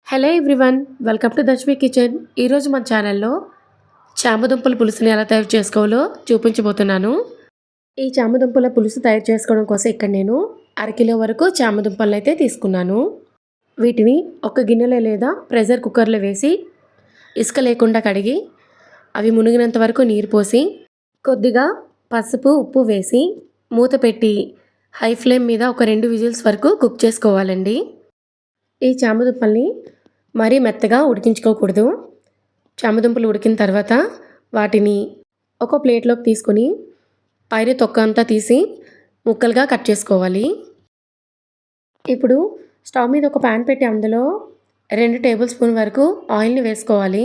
Hello everyone, welcome to Darshavi kitchen. ఈరోజు మన ఛానల్లో చామదుంపల పులుసుని ఎలా తయారు చేసుకోవాలో చూపించబోతున్నాను. ఈ చామదుంపల పులుసు తయారు చేసుకోవడం కోసం ఇక్కడ నేను అరకిలో వరకు చామదుంపలను అయితే తీసుకున్నాను. వీటిని ఒక గిన్నెలో లేదా ప్రెషర్ కుక్కర్లో వేసి ఇసుక లేకుండా కడిగి అవి మునిగినంత వరకు నీరు పోసి కొద్దిగా పసుపు ఉప్పు వేసి మూత పెట్టి హై ఫ్లేమ్ మీద ఒక 2 విజిల్స్ వరకు కుక్ చేసుకోవాలండి. ఈ చామదుంపల్ని మరీ మెత్తగా ఉడికించుకోకూడదు. చామదుంపలు ఉడికిన తర్వాత వాటిని ఒక ప్లేట్లోకి తీసుకొని పైన తొక్క అంతా తీసి ముక్కలుగా కట్ చేసుకోవాలి. ఇప్పుడు స్టవ్ మీద ఒక ప్యాన్ పెట్టి అందులో 2 టేబుల్ స్పూన్ వరకు ఆయిల్ని వేసుకోవాలి.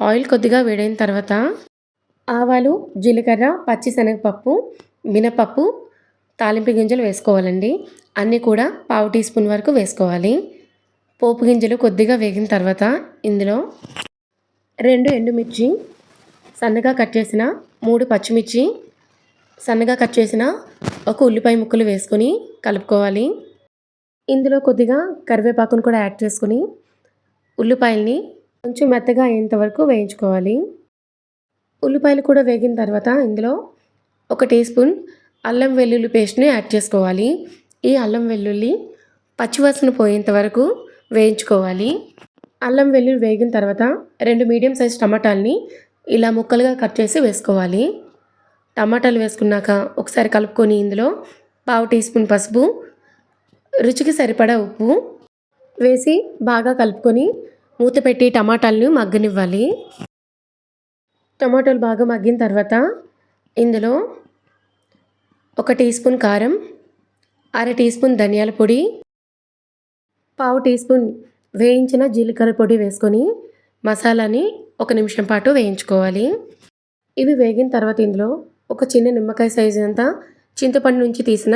ఆయిల్ కొద్దిగా వేడైన తర్వాత ఆవాలు, జీలకర్ర, పచ్చిశనగపప్పు, మినపప్పు, తాలింపు గింజలు వేసుకోవాలండి. అన్నీ కూడా 1/2 టీ స్పూన్ వరకు వేసుకోవాలి. పోపు గింజలు కొద్దిగా వేగిన తర్వాత ఇందులో 2 ఎండుమిర్చి, సన్నగా కట్ చేసిన 3 పచ్చిమిర్చి, సన్నగా కట్ చేసిన ఒక ఉల్లిపాయ ముక్కలు వేసుకొని కలుపుకోవాలి. ఇందులో కొద్దిగా కరివేపాకును కూడా యాడ్ చేసుకొని ఉల్లిపాయల్ని కొంచెం మెత్తగా అయ్యేంత వరకు వేయించుకోవాలి. ఉల్లిపాయలు కూడా వేగిన తర్వాత ఇందులో 1 టీ స్పూన్ అల్లం వెల్లుల్లి పేస్ట్ని యాడ్ చేసుకోవాలి. ఈ అల్లం వెల్లుల్లి పచ్చివాసన పోయేంత వరకు వేయించుకోవాలి. అల్లం వెల్లుల్లి వేగిన తర్వాత 2 మీడియం సైజ్ టమాటాలని ఇలా ముక్కలుగా కట్ చేసి వేసుకోవాలి. టమాటాలు వేసుకున్నాక ఒకసారి కలుపుకొని ఇందులో 1/2 టీ స్పూన్ పసుపు, రుచికి సరిపడా ఉప్పు వేసి బాగా కలుపుకొని మూత పెట్టి టమాటాలను మగ్గనివ్వాలి. టమాటాలు బాగా మగ్గిన తర్వాత ఇందులో 1 టీ స్పూన్ కారం, 1/2 టీ స్పూన్ ధనియాల పొడి, 1/2 టీ స్పూన్ వేయించిన జీలకర్ర పొడి వేసుకొని మసాలాని 1 నిమిషం పాటు వేయించుకోవాలి. ఇవి వేగిన తర్వాత ఇందులో ఒక చిన్న నిమ్మకాయ సైజు అంతా చింతపండు నుంచి తీసిన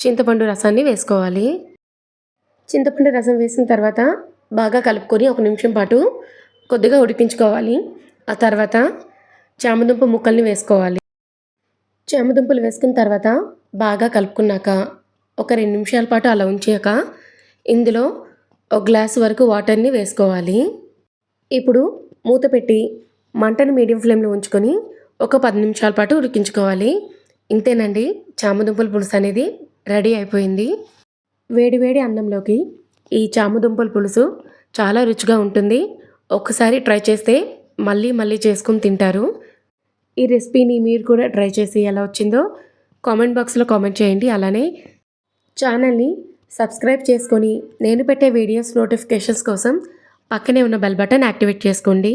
చింతపండు రసాన్ని వేసుకోవాలి. చింతపండు రసం వేసిన తర్వాత బాగా కలుపుకొని 1 నిమిషం పాటు కొద్దిగా ఉడికించుకోవాలి. ఆ తర్వాత చామదుంప ముక్కల్ని వేసుకోవాలి. చామదుంపలు వేసుకున్న తర్వాత బాగా కలుపుకున్నాక ఒక 2 నిమిషాల పాటు అలా ఉంచాక ఇందులో 1 గ్లాస్ వరకు వాటర్ని వేసుకోవాలి. ఇప్పుడు మూత పెట్టి మంటను మీడియం ఫ్లేమ్లో ఉంచుకొని ఒక 10 నిమిషాల పాటు ఉడికించుకోవాలి. ఇంతేనండి, చామదుంపల పులుసు అనేది రెడీ అయిపోయింది. వేడి వేడి అన్నంలోకి ఈ చామదుంపల పులుసు చాలా రుచిగా ఉంటుంది. ఒక్కసారి ట్రై చేస్తే మళ్ళీ మళ్ళీ చేసుకొని తింటారు. ఈ రెసిపీని మీరు కూడా ట్రై చేసి ఎలా వచ్చిందో కామెంట్ బాక్స్లో కామెంట్ చేయండి. అలానే ఛానల్ని సబ్స్క్రైబ్ చేసుకొని నేను పెట్టే వీడియోస్ నోటిఫికేషన్స్ కోసం పక్కనే ఉన్న బెల్ బటన్ యాక్టివేట్ చేసుకోండి.